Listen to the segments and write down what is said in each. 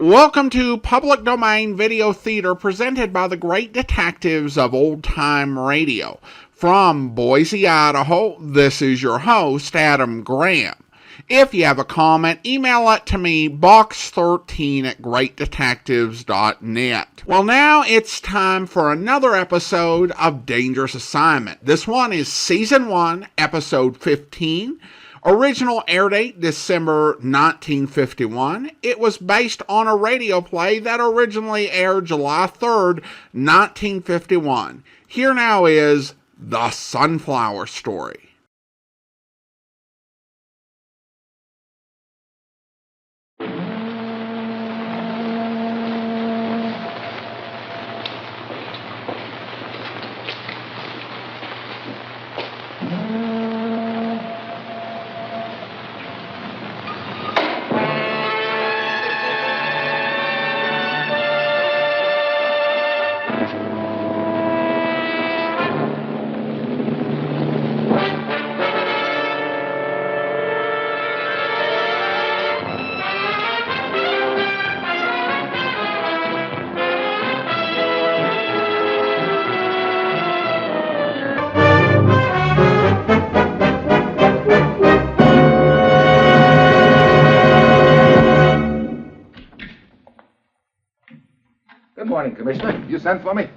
Welcome to Public Domain Video Theater presented by the great detectives of old-time radio. From Boise, Idaho, this is your host, Adam Graham. If you have a comment, email it to me, box13@greatdetectives.net. Well, now it's time for another episode of Dangerous Assignment. This one is Season 1, Episode 15. Original air date, December 1951. It was based on a radio play that originally aired July 3rd, 1951. Here now is The Sunflower Story. Good morning, Commissioner. You sent for me?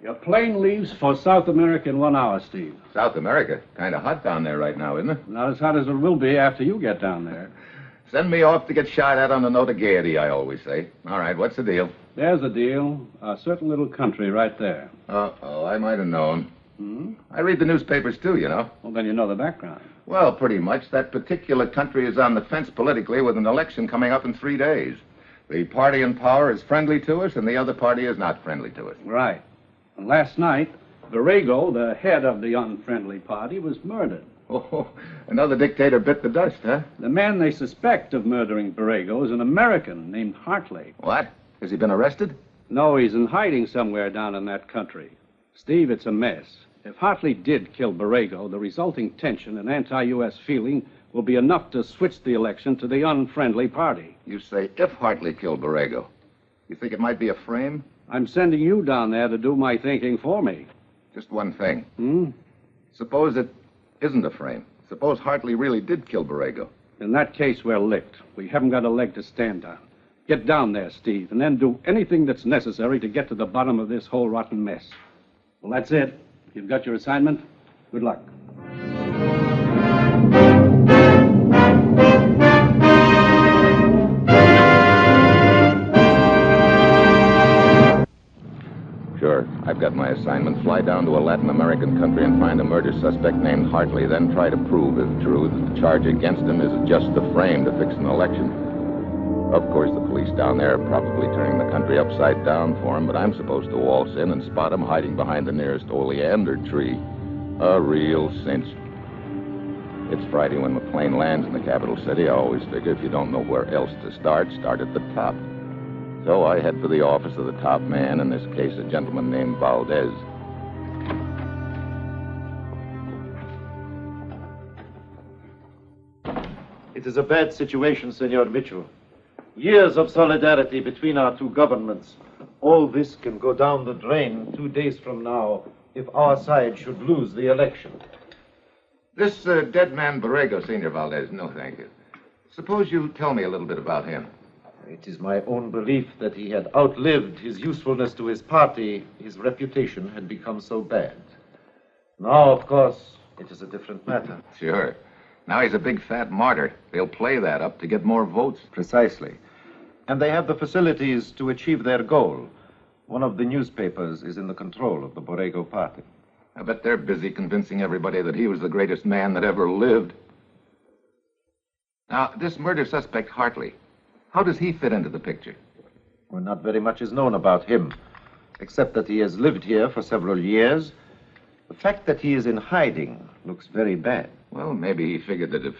Your plane leaves for South America in 1 hour, Steve. South America? Kind of hot down there right now, isn't it? Not as hot as it will be after you get down there. Send me off to get shot at on a note of gaiety, I always say. All right, what's the deal? There's the deal. A certain little country right there. Uh-oh, I might have known. Hmm? I read the newspapers, too, you know. Well, then you know the background. Well, pretty much. That particular country is on the fence politically with an election coming up in 3 days. The party in power is friendly to us, and the other party is not friendly to us. Right. And last night, Borrego, the head of the unfriendly party, was murdered. Oh, another dictator bit the dust, huh? The man they suspect of murdering Borrego is an American named Hartley. What? Has he been arrested? No, he's in hiding somewhere down in that country. Steve, it's a mess. If Hartley did kill Borrego, the resulting tension and anti-U.S. feeling will be enough to switch the election to the unfriendly party. You say if Hartley killed Borrego. You think it might be a frame? I'm sending you down there to do my thinking for me. Just one thing. Hmm? Suppose it isn't a frame. Suppose Hartley really did kill Borrego. In that case, we're licked. We haven't got a leg to stand on. Get down there, Steve, and then do anything that's necessary to get to the bottom of this whole rotten mess. Well, that's it. You've got your assignment. Good luck. Sure. I've got my assignment. Fly down to a Latin American country and find a murder suspect named Hartley. Then try to prove, if true, that the charge against him is just a frame to fix an election. Of course, the police down there are probably turning the country upside down for him, but I'm supposed to waltz in and spot him hiding behind the nearest oleander tree. A real cinch. It's Friday when the plane lands in the capital city. I always figure if you don't know where else to start at the top. So I head for the office of the top man, in this case a gentleman named Valdez. It is a bad situation, Senor Mitchell. Years of solidarity between our two governments. All this can go down the drain 2 days from now if our side should lose the election. This dead man Borrego, Senor Valdez, no thank you. Suppose you tell me a little bit about him. It is my own belief that he had outlived his usefulness to his party. His reputation had become so bad. Now, of course, it is a different matter. Sure. Now he's a big fat martyr. They'll play that up to get more votes. Precisely. And they have the facilities to achieve their goal. One of the newspapers is in the control of the Borrego party. I bet they're busy convincing everybody that he was the greatest man that ever lived. Now, this murder suspect, Hartley, how does he fit into the picture? Well, not very much is known about him, except that he has lived here for several years. The fact that he is in hiding looks very bad. Well, maybe he figured that if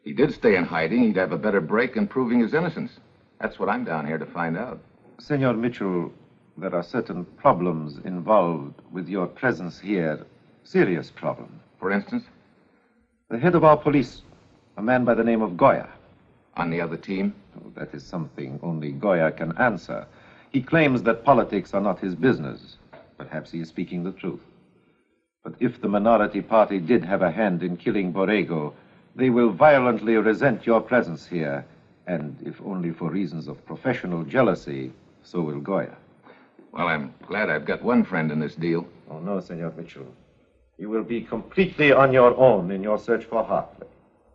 he did stay in hiding, he'd have a better break in proving his innocence. That's what I'm down here to find out. Senor Mitchell, there are certain problems involved with your presence here. Serious problems. For instance? The head of our police, a man by the name of Goya. On the other team? Oh, that is something only Goya can answer. He claims that politics are not his business. Perhaps he is speaking the truth. But if the minority party did have a hand in killing Borrego, they will violently resent your presence here. And if only for reasons of professional jealousy, so will Goya. Well, I'm glad I've got one friend in this deal. Oh, no, Senor Mitchell. You will be completely on your own in your search for Hartley.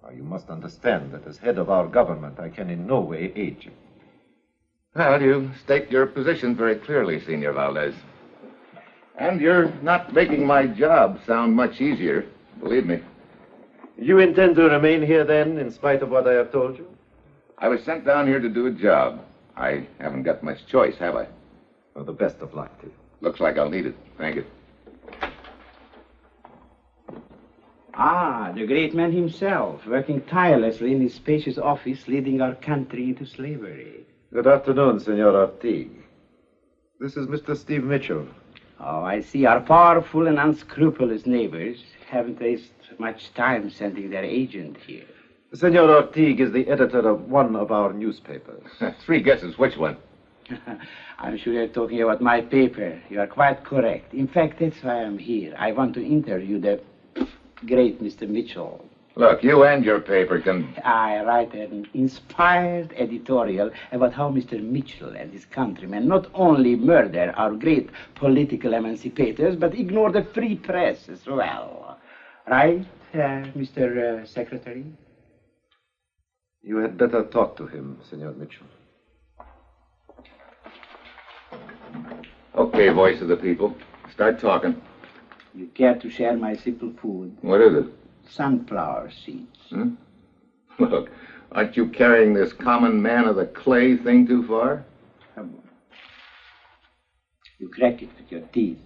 Now, you must understand that as head of our government, I can in no way aid you. Well, you state your position very clearly, Senor Valdez. And you're not making my job sound much easier, believe me. You intend to remain here, then, in spite of what I have told you? I was sent down here to do a job. I haven't got much choice, have I? Well, the best of luck to you. Looks like I'll need it. Thank you. Ah, the great man himself, working tirelessly in his spacious office, leading our country into slavery. Good afternoon, Senor Ortiz. This is Mr. Steve Mitchell. Oh, I see our powerful and unscrupulous neighbors haven't wasted much time sending their agent here. Senor Ortiz is the editor of one of our newspapers. 3 guesses. Which one? I'm sure you're talking about my paper. You are quite correct. In fact, that's why I'm here. I want to interview the great Mr. Mitchell. Look, you and your paper can... I write an inspired editorial about how Mr. Mitchell and his countrymen not only murder our great political emancipators, but ignore the free press as well. Right, Mr. Secretary? You had better talk to him, Senor Mitchell. Okay, voice of the people. Start talking. You care to share my simple food? What is it? Sunflower seeds. Hmm? Look, aren't you carrying this common man of the clay thing too far? You crack it with your teeth.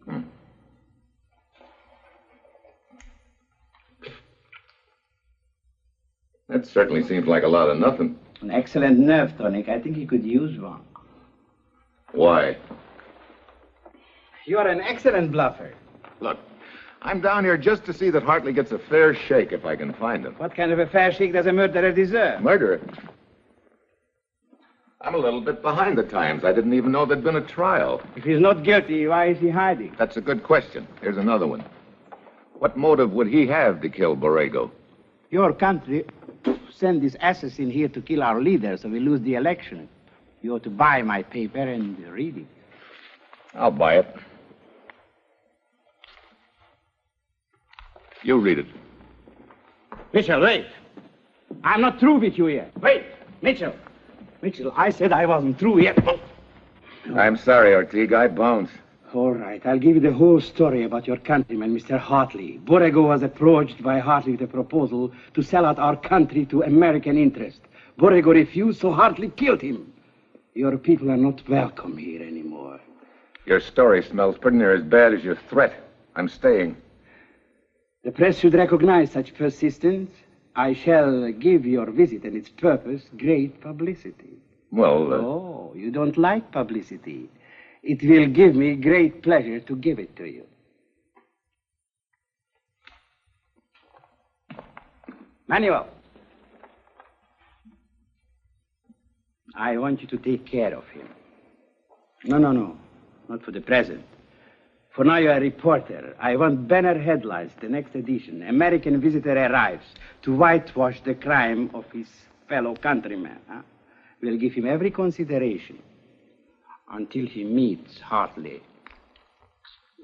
Hmm. That certainly seems like a lot of nothing. An excellent nerve tonic. I think you could use one. Why? You are an excellent bluffer. Look, I'm down here just to see that Hartley gets a fair shake if I can find him. What kind of a fair shake does a murderer deserve? Murderer? I'm a little bit behind the times. I didn't even know there'd been a trial. If he's not guilty, why is he hiding? That's a good question. Here's another one. What motive would he have to kill Borrego? Your country sent this assassin here to kill our leader so we lose the election. You ought to buy my paper and read it. I'll buy it. You read it. Mitchell, wait. I'm not through with you yet. Wait, Mitchell. Mitchell, I said I wasn't through yet. I'm sorry, Ortiz. I bounce. All right, I'll give you the whole story about your countryman, Mr. Hartley. Borrego was approached by Hartley with a proposal to sell out our country to American interest. Borrego refused, so Hartley killed him. Your people are not welcome here anymore. Your story smells pretty near as bad as your threat. I'm staying. The press should recognize such persistence. I shall give your visit and its purpose great publicity. Well, Oh, you don't like publicity. It will give me great pleasure to give it to you. Manuel, I want you to take care of him. No, not for the present. For now, you're a reporter. I want banner headlines, the next edition. American visitor arrives to whitewash the crime of his fellow countrymen. Huh? We'll give him every consideration until he meets Hartley.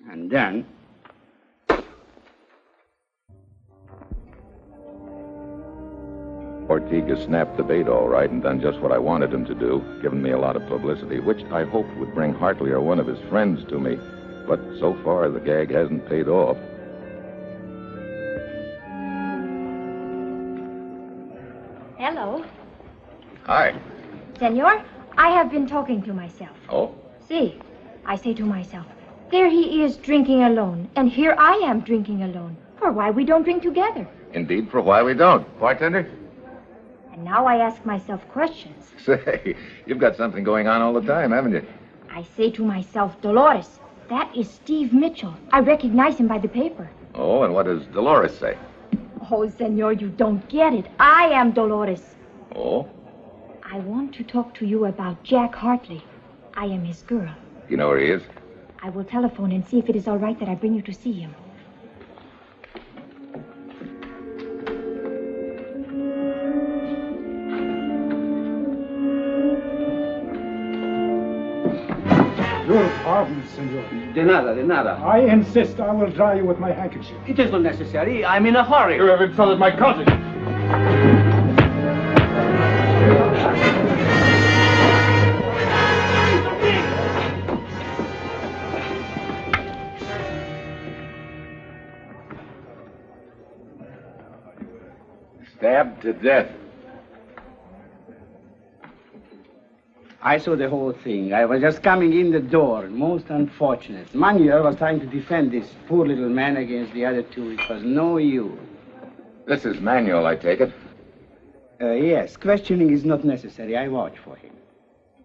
And then... Ortiz snapped the bait all right and done just what I wanted him to do, given me a lot of publicity, which I hoped would bring Hartley or one of his friends to me. But so far, the gag hasn't paid off. Hello. Hi. Senor, I have been talking to myself. Oh? See, I say to myself, there he is drinking alone, and here I am drinking alone. For why we don't drink together? Indeed, for why we don't. Bartender? And now I ask myself questions. Say, you've got something going on all the time, haven't you? I say to myself, Dolores, that is Steve Mitchell. I recognize him by the paper. Oh, and what does Dolores say? Oh, Senor, you don't get it. I am Dolores. Oh? I want to talk to you about Jack Hartley. I am his girl. You know where he is? I will telephone and see if it is all right that I bring you to see him. Your pardon, senor. De nada, de nada. I insist I will dry you with my handkerchief. It is not necessary. I'm in a hurry. You have insulted my conscience. Stabbed to death. I saw the whole thing. I was just coming in the door. Most unfortunate. Manuel was trying to defend this poor little man against the other two. It was no use. This is Manuel, I take it. Yes, questioning is not necessary. I watch for him.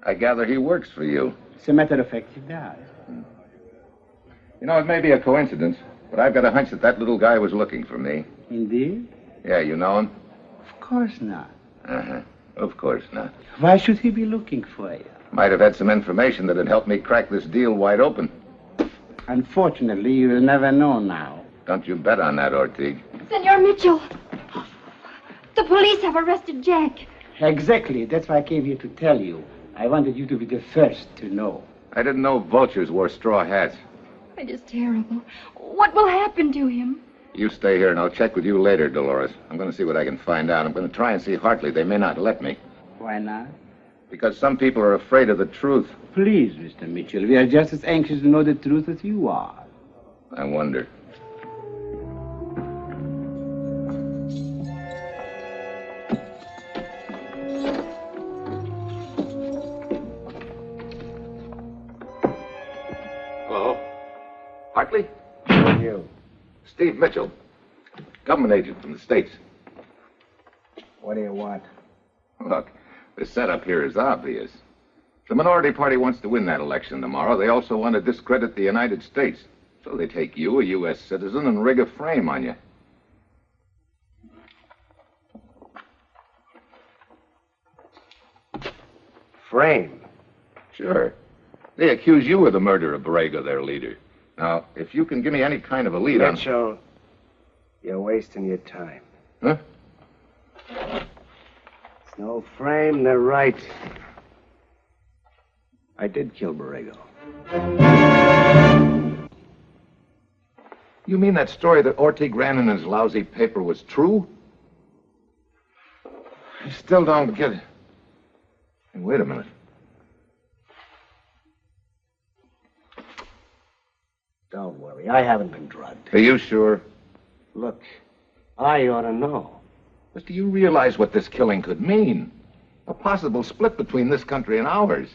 I gather he works for you. As a matter of fact, he does. You know, it may be a coincidence, but I've got a hunch that that little guy was looking for me. Indeed? Yeah, you know him? Of course not. Uh-huh. Of course not. Why should he be looking for you? Might have had some information that'd help me crack this deal wide open. Unfortunately, you will never know now. Don't you bet on that, Ortiz. Senor Mitchell! The police have arrested Jack. Exactly. That's why I came here to tell you. I wanted you to be the first to know. I didn't know vultures wore straw hats. It is terrible. What will happen to him? You stay here and I'll check with you later, Dolores. I'm going to see what I can find out. I'm going to try and see Hartley. They may not let me. Why not? Because some people are afraid of the truth. Please, Mr. Mitchell, we are just as anxious to know the truth as you are. I wonder. Hello? Hartley? Who are you? Steve Mitchell. Government agent from the States. What do you want? Look, the setup here is obvious. The minority party wants to win that election tomorrow. They also want to discredit the United States. So they take you, a U.S. citizen, and rig a frame on you. Frame. Sure. They accuse you of the murder of Borrego, their leader. Now, if you can give me any kind of a lead on... Mitchell, you're wasting your time. Huh? It's no frame, they're right. I did kill Borrego. You mean that story that Ortiz ran in his lousy paper was true? I still don't get it. Hey, wait a minute. Don't worry, I haven't been drugged. Are you sure? Look, I ought to know. But do you realize what this killing could mean? A possible split between this country and ours.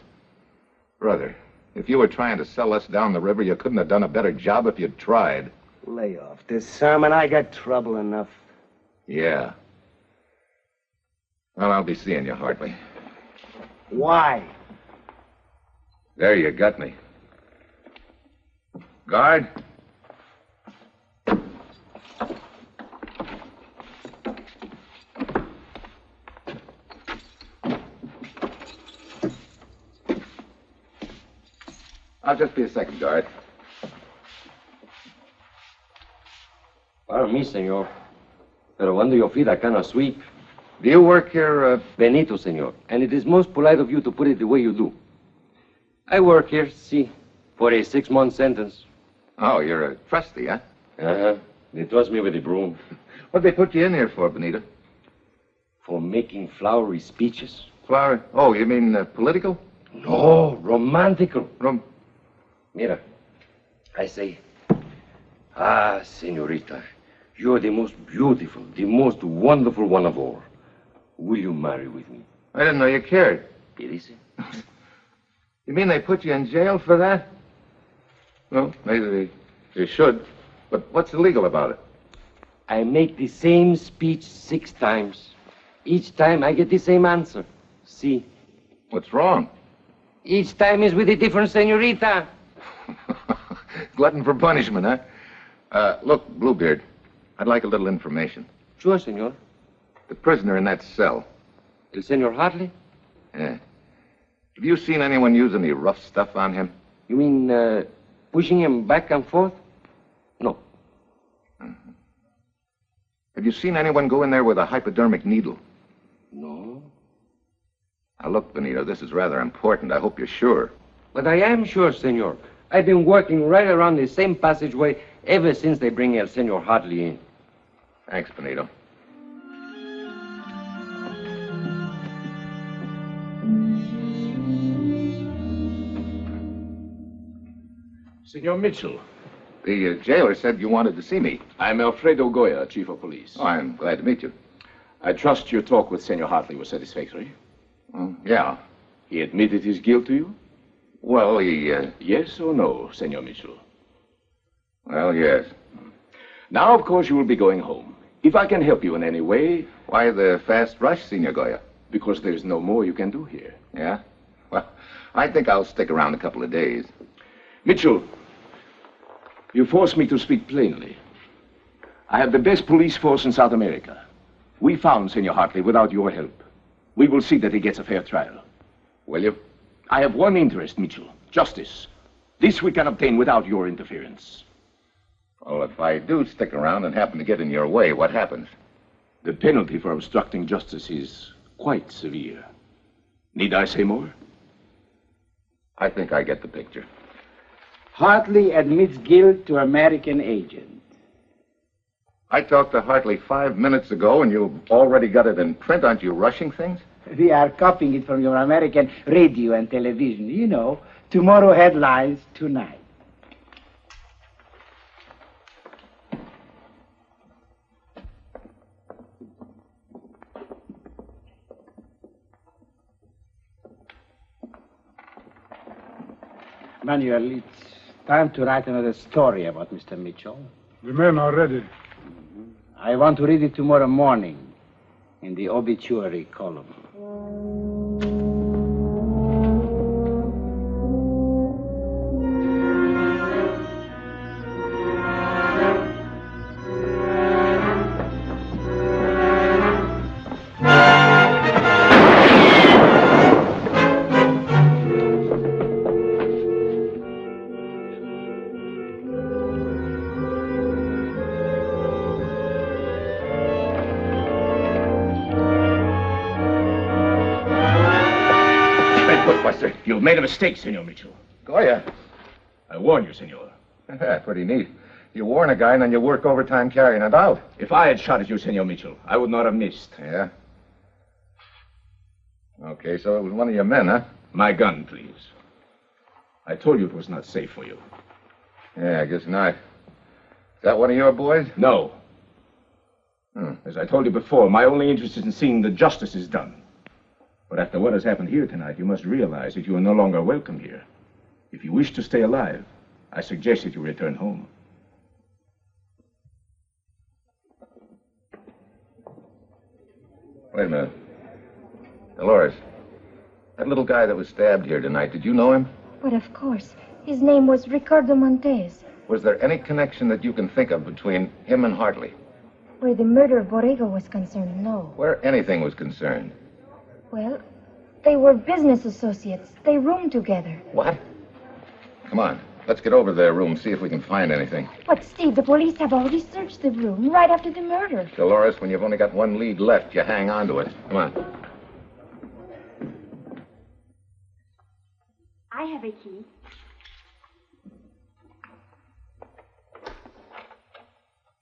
Brother, if you were trying to sell us down the river, you couldn't have done a better job if you'd tried. Lay off this sermon. I got trouble enough. Yeah. Well, I'll be seeing you, Hartley. Why? There you got me. Guard. I'll just be a second, guard. Pardon me, senor. Pero cuando yo fui acá no sweep. Do you work here, Benito, senor. And it is most polite of you to put it the way you do. I work here, see, for a 6-month sentence. Oh, you're a trustee, huh? Uh-huh. They trust me with the broom. What'd they put you in here for, Benito? For making flowery speeches. Flower? Oh, you mean political? No, romantical. Mira. I say, senorita, you're the most beautiful, the most wonderful one of all. Will you marry with me? I didn't know you cared. Dice? You mean they put you in jail for that? Well, maybe they should. But what's illegal about it? I make the same speech 6 times. Each time I get the same answer. See? What's wrong? Each time is with a different senorita. Glutton for punishment, huh? Look, Bluebeard, I'd like a little information. Sure, senor. The prisoner in that cell, El Senor Hartley? Yeah. Have you seen anyone use any rough stuff on him? You mean pushing him back and forth? No. Have you seen anyone go in there with a hypodermic needle? No. Now, look, Benito, this is rather important. I hope you're sure. But I am sure, Senor. I've been working right around the same passageway ever since they bring El Senor Hartley in. Thanks, Benito. Senor Mitchell. The jailer said you wanted to see me. I'm Alfredo Goya, Chief of Police. Oh, I'm glad to meet you. I trust your talk with Senor Hartley was satisfactory. Yeah. He admitted his guilt to you? Well, he, Yes or no, Senor Mitchell? Well, yes. Now, of course, you will be going home. If I can help you in any way... Why the fast rush, Senor Goya? Because there's no more you can do here. Yeah? Well, I think I'll stick around a couple of days. Mitchell, you forced me to speak plainly. I have the best police force in South America. We found Senor Hartley without your help. We will see that he gets a fair trial. Will you? I have one interest, Mitchell. Justice. This we can obtain without your interference. Well, if I do stick around and happen to get in your way, what happens? The penalty for obstructing justice is quite severe. Need I say more? I think I get the picture. Hartley admits guilt to American agent. I talked to Hartley 5 minutes ago, and you've already got it in print. Aren't you rushing things? We are copying it from your American radio and television. You know, tomorrow headlines, tonight. Manuel, it's time to write another story about Mr. Mitchell. The men are ready. I want to read it tomorrow morning in the obituary column. You've made a mistake, Senor Mitchell. Goya. I warn you, Senor. Pretty neat. You warn a guy and then you work overtime carrying it out. If I had shot at you, Senor Mitchell, I would not have missed. Yeah? Okay, so it was one of your men, huh? My gun, please. I told you it was not safe for you. Yeah, I guess not. Is that one of your boys? No. As I told you before, my only interest is in seeing that justice is done. But after what has happened here tonight, you must realize that you are no longer welcome here. If you wish to stay alive, I suggest that you return home. Wait a minute. Dolores, that little guy that was stabbed here tonight, did you know him? But of course. His name was Ricardo Montez. Was there any connection that you can think of between him and Hartley? Where the murder of Borrego was concerned, no. Where anything was concerned? Well, they were business associates. They roomed together. What? Come on. Let's get over to their room, see if we can find anything. But, Steve, the police have already searched the room right after the murder. Dolores, when you've only got one lead left, you hang on to it. Come on. I have a key.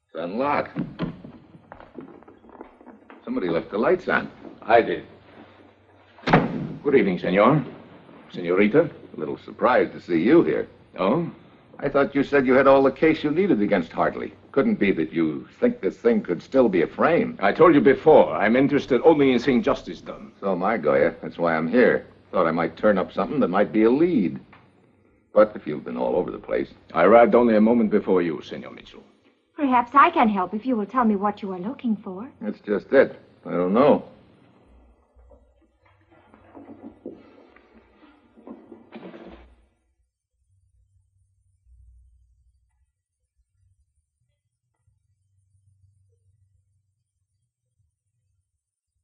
It's unlocked. Somebody left the lights on. I did. Good evening, Senor. Senorita. A little surprised to see you here. Oh? I thought you said you had all the case you needed against Hartley. Couldn't be that you think this thing could still be a frame. I told you before, I'm interested only in seeing justice done. So am I, Goya. That's why I'm here. Thought I might turn up something that might be a lead. But if you've been all over the place... I arrived only a moment before you, Senor Mitchell. Perhaps I can help if you will tell me what you are looking for. That's just it. I don't know.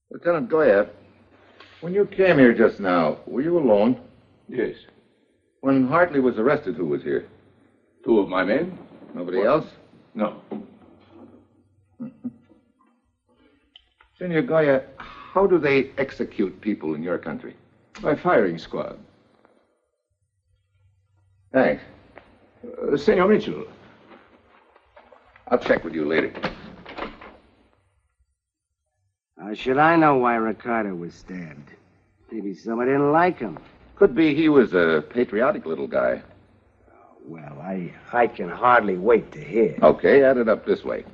Lieutenant Goya, When you came here just now, were you alone? Yes. When Hartley was arrested, who was here? 2 of my men? Nobody else? No. Senor Goya, how do they execute people in your country? By firing squad. Thanks. Senor Mitchell. I'll check with you later. How should I know why Ricardo was stabbed? Maybe somebody didn't like him. Could be he was a patriotic little guy. Well, I can hardly wait to hear. Okay, add it up this way.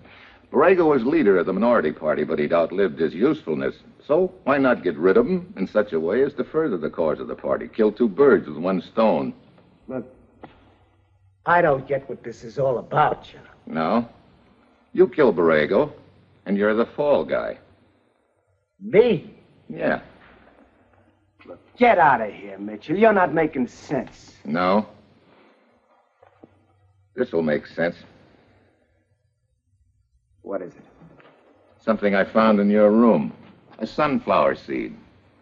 Borrego was leader of the minority party, but he'd outlived his usefulness. So why not get rid of him in such a way as to further the cause of the party? Kill 2 birds with 1 stone. Look, I don't get what this is all about, you know. No? You kill Borrego, and you're the fall guy. Me? Yeah. Look, get out of here, Mitchell. You're not making sense. No? This'll make sense. What is it? Something I found in your room. A sunflower seed.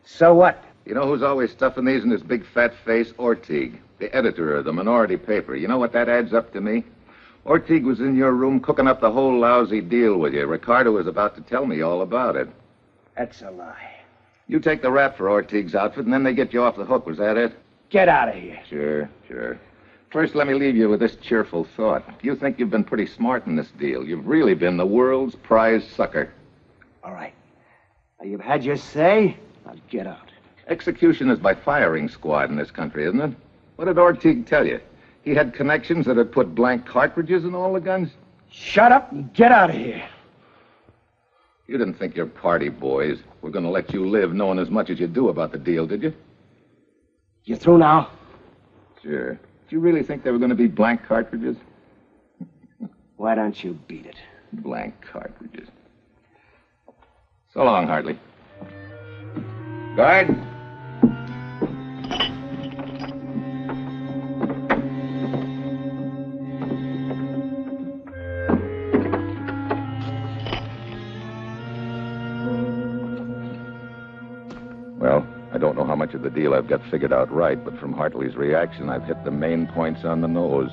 So what? You know who's always stuffing these in his big fat face? Ortiz, the editor of the minority paper. You know what that adds up to me? Ortiz was in your room cooking up the whole lousy deal with you. Ricardo was about to tell me all about it. That's a lie. You take the rap for Ortiz's outfit, and then they get you off the hook. Was that it? Get out of here. Sure. First, let me leave you with this cheerful thought. You think you've been pretty smart in this deal. You've really been the world's prize sucker. All right. Now, you've had your say. Now get out. Execution is by firing squad in this country, isn't it? What did Ortiz tell you? He had connections that had put blank cartridges in all the guns? Shut up and get out of here. You didn't think your party boys were going to let you live knowing as much as you do about the deal, did you? You through now? Sure. Did you really think they were going to be blank cartridges? Why don't you beat it? Blank cartridges. So long, Hartley. Guard. Well, I don't know how much of the deal I've got figured out right, but from Hartley's reaction, I've hit the main points on the nose.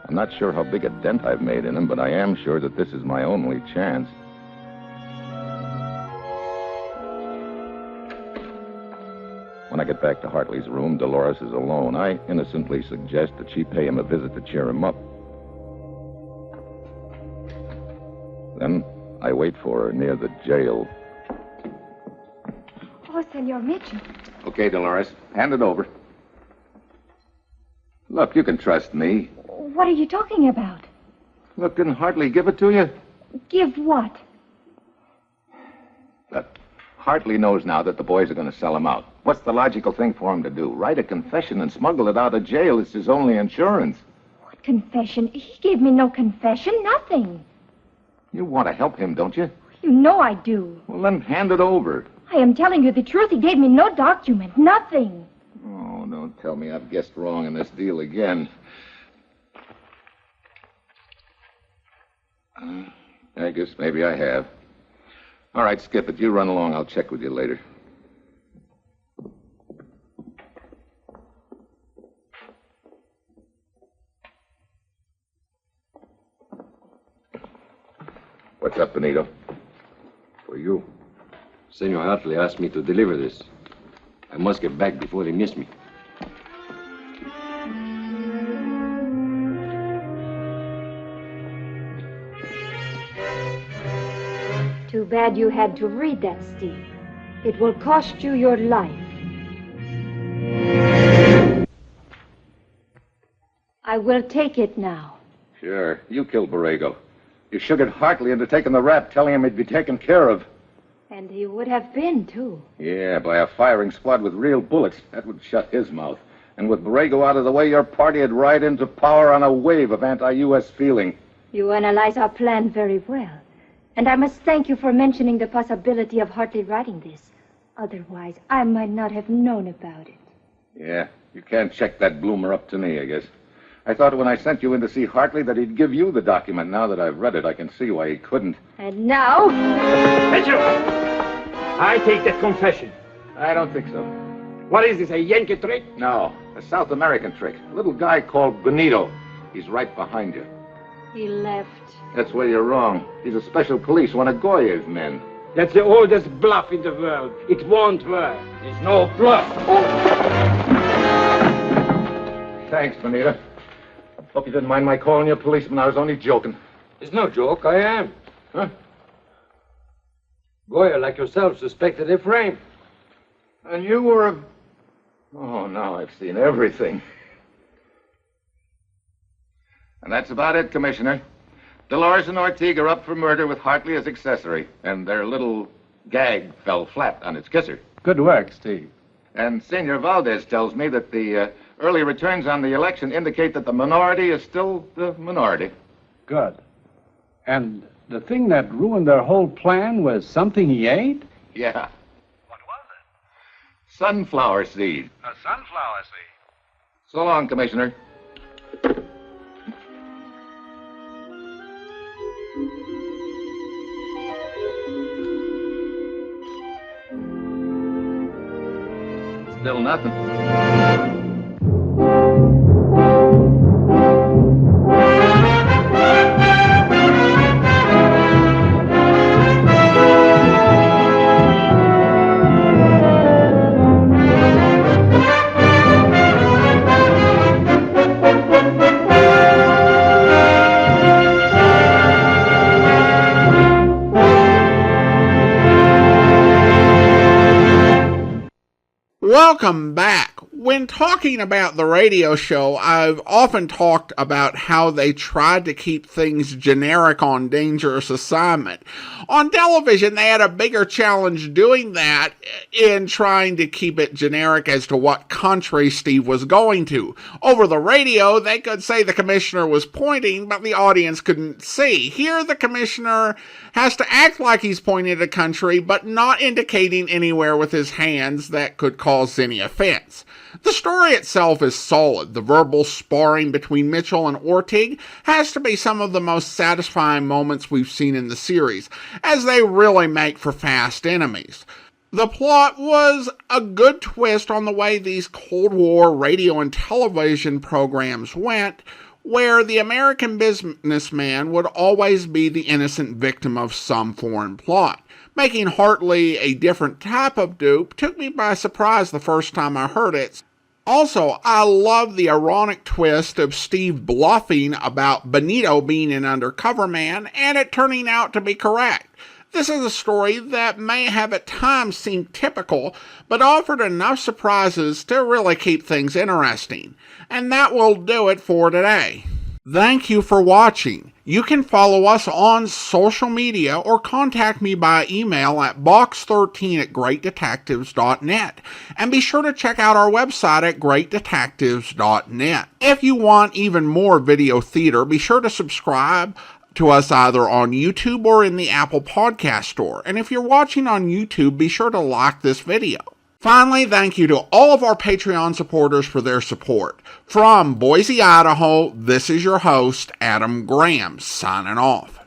I'm not sure how big a dent I've made in him, but I am sure that this is my only chance. When I get back to Hartley's room, Dolores is alone. I innocently suggest that she pay him a visit to cheer him up. Then I wait for her near the jail. Oh, Senor Mitchell. Okay, Dolores, hand it over. Look, you can trust me. What are you talking about? Look, didn't Hartley give it to you? Give what? Look, Hartley knows now that the boys are going to sell him out. What's the logical thing for him to do? Write a confession and smuggle it out of jail. It's his only insurance. What confession? He gave me no confession, nothing. You want to help him, don't you? You know I do. Well, then hand it over. I am telling you the truth. He gave me no document, nothing. Oh, don't tell me I've guessed wrong in this deal again. I guess maybe I have. All right, skip it. You run along. I'll check with you later. What's up, Benito? For you. Senor Hartley asked me to deliver this. I must get back before they miss me. Too bad you had to read that, Steve. It will cost you your life. I will take it now. Sure. You killed Borrego. You sugared Hartley into taking the rap, telling him he'd be taken care of. And he would have been, too. Yeah, by a firing squad with real bullets. That would shut his mouth. And with Borrego out of the way, your party would ride into power on a wave of anti-U.S. feeling. You analyze our plan very well. And I must thank you for mentioning the possibility of Hartley writing this. Otherwise, I might not have known about it. Yeah, you can't check that bloomer up to me, I guess. I thought when I sent you in to see Hartley that he'd give you the document. Now that I've read it, I can see why he couldn't. And now... Mitchell! I take that confession. I don't think so. What is this, a Yankee trick? No, a South American trick. A little guy called Benito. He's right behind you. He left. That's where you're wrong. He's a special police, one of Goya's men. That's the oldest bluff in the world. It won't work. There's no bluff. Thanks, Benito. Hope you didn't mind my calling you a policeman. I was only joking. It's no joke, I am. Huh? Goya, like yourself, suspected a frame. And you were a... Oh, now I've seen everything. And that's about it, Commissioner. Dolores and Ortiga are up for murder with Hartley as accessory, and their little gag fell flat on its kisser. Good work, Steve. And Senor Valdez tells me that the early returns on the election indicate that the minority is still the minority. Good. And the thing that ruined their whole plan was something he ate? Yeah. What was it? Sunflower seed. A sunflower seed. So long, Commissioner. Still nothing. Welcome back. When talking about the radio show, I've often talked about how they tried to keep things generic on Dangerous Assignment. On television, they had a bigger challenge doing that in trying to keep it generic as to what country Steve was going to. Over the radio, they could say the commissioner was pointing, but the audience couldn't see. Here, the commissioner has to act like he's pointing at a country, but not indicating anywhere with his hands that could cause any offense. The story itself is solid. The verbal sparring between Mitchell and Ortig has to be some of the most satisfying moments we've seen in the series, as they really make for fast enemies. The plot was a good twist on the way these Cold War radio and television programs went, where the American businessman would always be the innocent victim of some foreign plot. Making Hartley a different type of dupe took me by surprise the first time I heard it. Also, I love the ironic twist of Steve bluffing about Benito being an undercover man and it turning out to be correct. This is a story that may have at times seemed typical, but offered enough surprises to really keep things interesting. And that will do it for today. Thank you for watching. You can follow us on social media or contact me by email at box13@greatdetectives.net. And be sure to check out our website at greatdetectives.net. If you want even more video theater, be sure to subscribe to us either on YouTube or in the Apple Podcast Store. And if you're watching on YouTube, be sure to like this video. Finally, thank you to all of our Patreon supporters for their support. From Boise, Idaho, this is your host, Adam Graham, signing off.